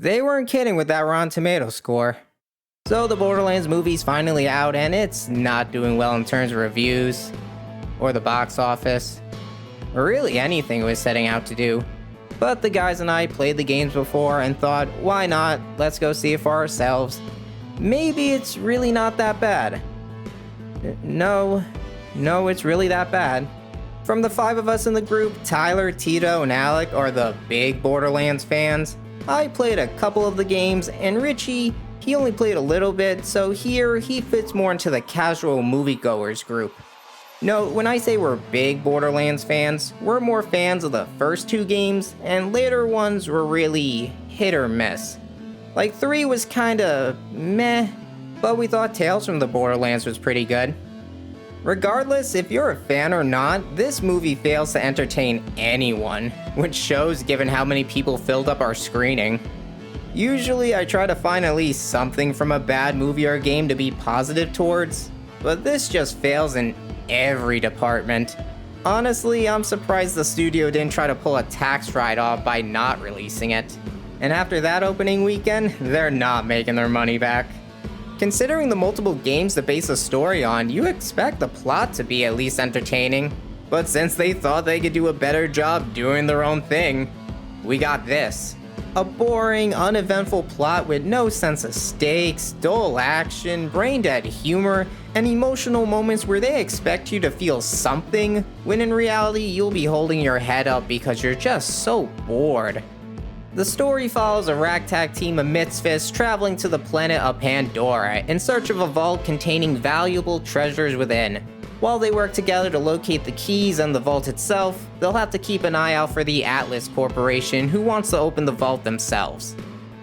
They weren't kidding with that Rotten Tomatoes score. So the Borderlands movie's finally out, and it's not doing well in terms of reviews, or the box office, or really anything it was setting out to do. But the guys and I played the games before and thought, why not? Let's go see it for ourselves. Maybe it's really not that bad. No, it's really that bad. From the 5 of us in the group, Tyler, Tito, and Alec are the big Borderlands fans. I played a couple of the games, and Richie, he only played a little bit, so here he fits more into the casual moviegoers group. No, when I say we're big Borderlands fans, we're more fans of the first 2 games, and later ones were really hit or miss. Like 3 was kinda meh, but we thought Tales from the Borderlands was pretty good. Regardless if you're a fan or not, this movie fails to entertain anyone, which shows given how many people filled up our screening. Usually I try to find at least something from a bad movie or game to be positive towards, but this just fails in every department. Honestly, I'm surprised the studio didn't try to pull a tax write-off by not releasing it. And after that opening weekend, they're not making their money back. Considering the multiple games to base a story on, you expect the plot to be at least entertaining. But since they thought they could do a better job doing their own thing, we got this. A boring, uneventful plot with no sense of stakes, dull action, brain-dead humor, and emotional moments where they expect you to feel something, when in reality you'll be holding your head up because you're just so bored. The story follows a ragtag team of misfits traveling to the planet of Pandora in search of a vault containing valuable treasures within. While they work together to locate the keys and the vault itself, they'll have to keep an eye out for the Atlas Corporation who wants to open the vault themselves.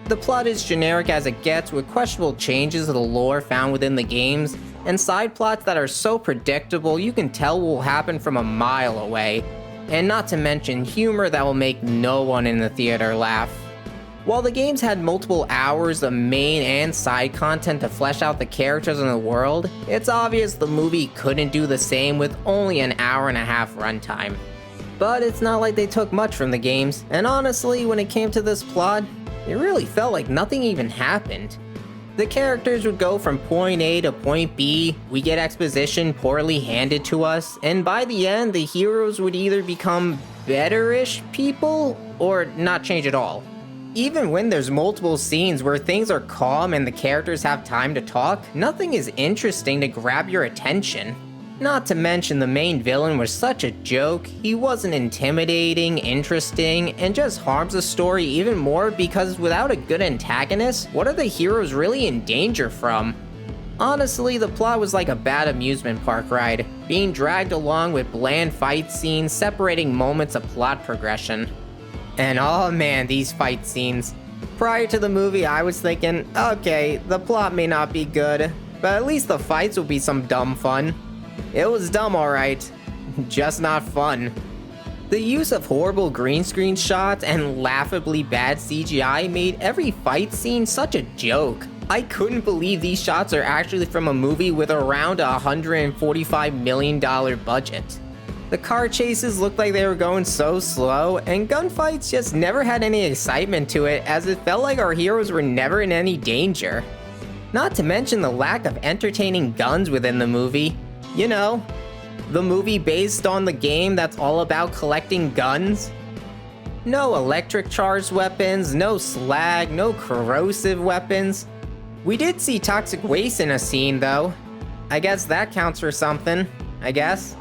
The plot is generic as it gets, with questionable changes to the lore found within the games, and side plots that are so predictable you can tell will happen from a mile away. And not to mention humor that will make no one in the theater laugh. While the games had multiple hours of main and side content to flesh out the characters in the world, it's obvious the movie couldn't do the same with only an hour-and-a-half runtime. But it's not like they took much from the games, and honestly, when it came to this plot, it really felt like nothing even happened. The characters would go from point A to point B, we get exposition poorly handed to us, and by the end, the heroes would either become better-ish people, or not change at all. Even when there's multiple scenes where things are calm and the characters have time to talk, nothing is interesting to grab your attention. Not to mention the main villain was such a joke, he wasn't intimidating, interesting, and just harms the story even more because without a good antagonist, what are the heroes really in danger from? Honestly, the plot was like a bad amusement park ride, being dragged along with bland fight scenes separating moments of plot progression. And oh man, these fight scenes. Prior to the movie, I was thinking, okay, the plot may not be good, but at least the fights will be some dumb fun. It was dumb alright, just not fun. The use of horrible green screen shots and laughably bad CGI made every fight scene such a joke. I couldn't believe these shots are actually from a movie with around a $145 million budget. The car chases looked like they were going so slow, and gunfights just never had any excitement to it as it felt like our heroes were never in any danger. Not to mention the lack of entertaining guns within the movie. You know, the movie based on the game that's all about collecting guns. No electric charged weapons, no slag, no corrosive weapons. We did see toxic waste in a scene though. I guess that counts for something, I guess.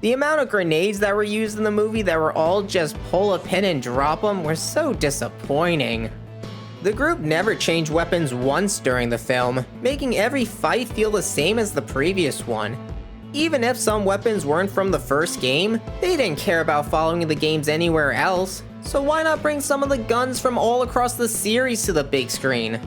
The amount of grenades that were used in the movie that were all just pull a pin and drop them were so disappointing. The group never changed weapons once during the film, making every fight feel the same as the previous one. Even if some weapons weren't from the first game, they didn't care about following the games anywhere else, so why not bring some of the guns from all across the series to the big screen?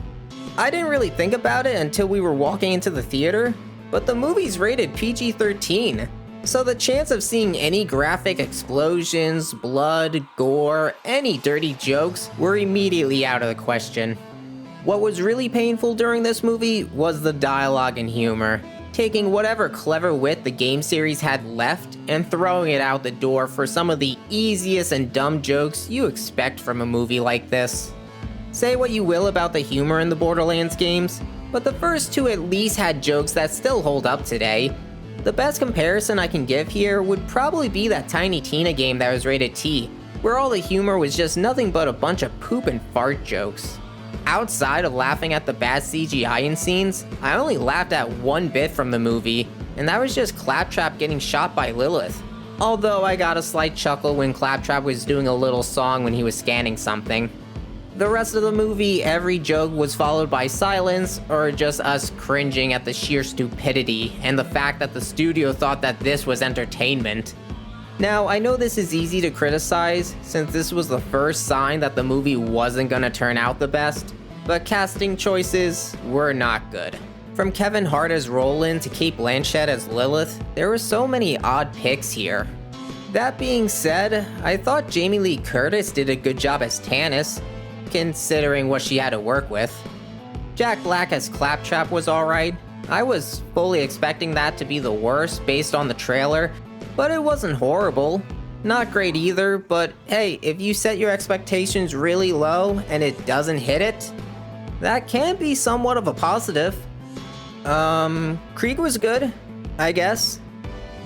I didn't really think about it until we were walking into the theater, but the movie's rated PG-13. So the chance of seeing any graphic explosions, blood, gore, any dirty jokes were immediately out of the question. What was really painful during this movie was the dialogue and humor, taking whatever clever wit the game series had left and throwing it out the door for some of the easiest and dumb jokes you expect from a movie like this. Say what you will about the humor in the Borderlands games, but the first two at least had jokes that still hold up today. The best comparison I can give here would probably be that Tiny Tina game that was rated T, where all the humor was just nothing but a bunch of poop and fart jokes. Outside of laughing at the bad CGI in scenes, I only laughed at one bit from the movie, and that was just Claptrap getting shot by Lilith. Although I got a slight chuckle when Claptrap was doing a little song when he was scanning something. The rest of the movie, every joke was followed by silence or just us cringing at the sheer stupidity and the fact that the studio thought that this was entertainment. Now, I know this is easy to criticize since this was the first sign that the movie wasn't gonna turn out the best, but casting choices were not good. From Kevin Hart as Roland to Cate Blanchett as Lilith, there were so many odd picks here. That being said, I thought Jamie Lee Curtis did a good job as Tannis, considering what she had to work with. Jack Black as Claptrap was alright. I was fully expecting that to be the worst based on the trailer, but it wasn't horrible. Not great either, but hey, if you set your expectations really low and it doesn't hit it, that can be somewhat of a positive. Krieg was good, I guess,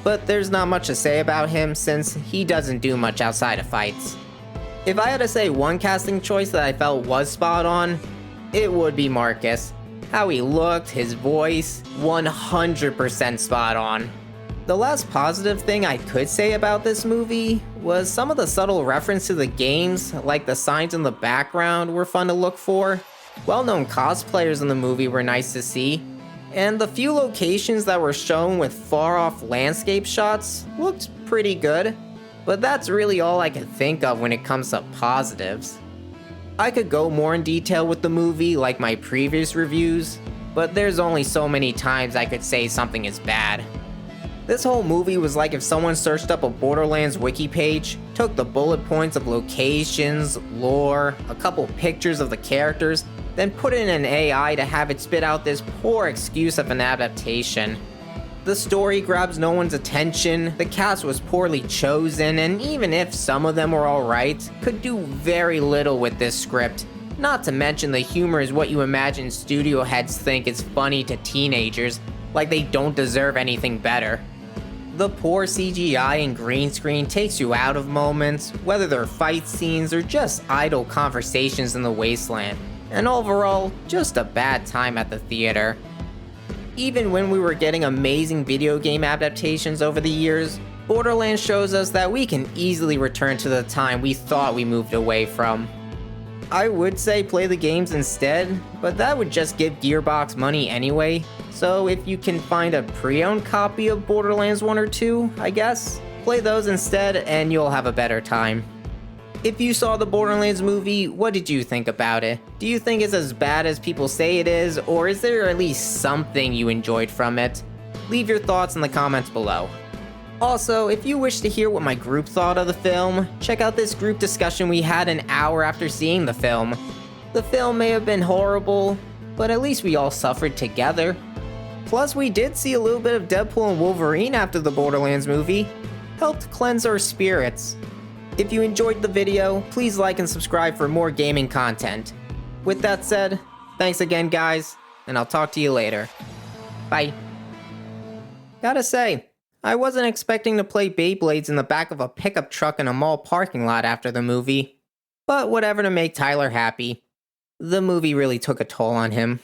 but there's not much to say about him since he doesn't do much outside of fights. If I had to say one casting choice that I felt was spot on, it would be Marcus. How he looked, his voice, 100% spot on. The last positive thing I could say about this movie was some of the subtle reference to the games, like the signs in the background were fun to look for. Well-known cosplayers in the movie were nice to see, and the few locations that were shown with far-off landscape shots looked pretty good. But that's really all I can think of when it comes to positives. I could go more in detail with the movie like my previous reviews, but there's only so many times I could say something is bad. This whole movie was like if someone searched up a Borderlands wiki page, took the bullet points of locations, lore, a couple pictures of the characters, then put in an AI to have it spit out this poor excuse of an adaptation. The story grabs no one's attention, the cast was poorly chosen, and even if some of them were alright, could do very little with this script. Not to mention the humor is what you imagine studio heads think is funny to teenagers, like they don't deserve anything better. The poor CGI and green screen takes you out of moments, whether they're fight scenes or just idle conversations in the wasteland, and overall, just a bad time at the theater. Even when we were getting amazing video game adaptations over the years, Borderlands shows us that we can easily return to the time we thought we moved away from. I would say play the games instead, but that would just give Gearbox money anyway, so if you can find a pre-owned copy of Borderlands 1 or 2, I guess, play those instead and you'll have a better time. If you saw the Borderlands movie, what did you think about it? Do you think it's as bad as people say it is, or is there at least something you enjoyed from it? Leave your thoughts in the comments below. Also, if you wish to hear what my group thought of the film, check out this group discussion we had an hour after seeing the film. The film may have been horrible, but at least we all suffered together. Plus, we did see a little bit of Deadpool and Wolverine after the Borderlands movie. Helped cleanse our spirits. If you enjoyed the video, please like and subscribe for more gaming content. With that said, thanks again guys, and I'll talk to you later. Bye. Gotta say, I wasn't expecting to play Beyblades in the back of a pickup truck in a mall parking lot after the movie. But whatever to make Tyler happy. The movie really took a toll on him.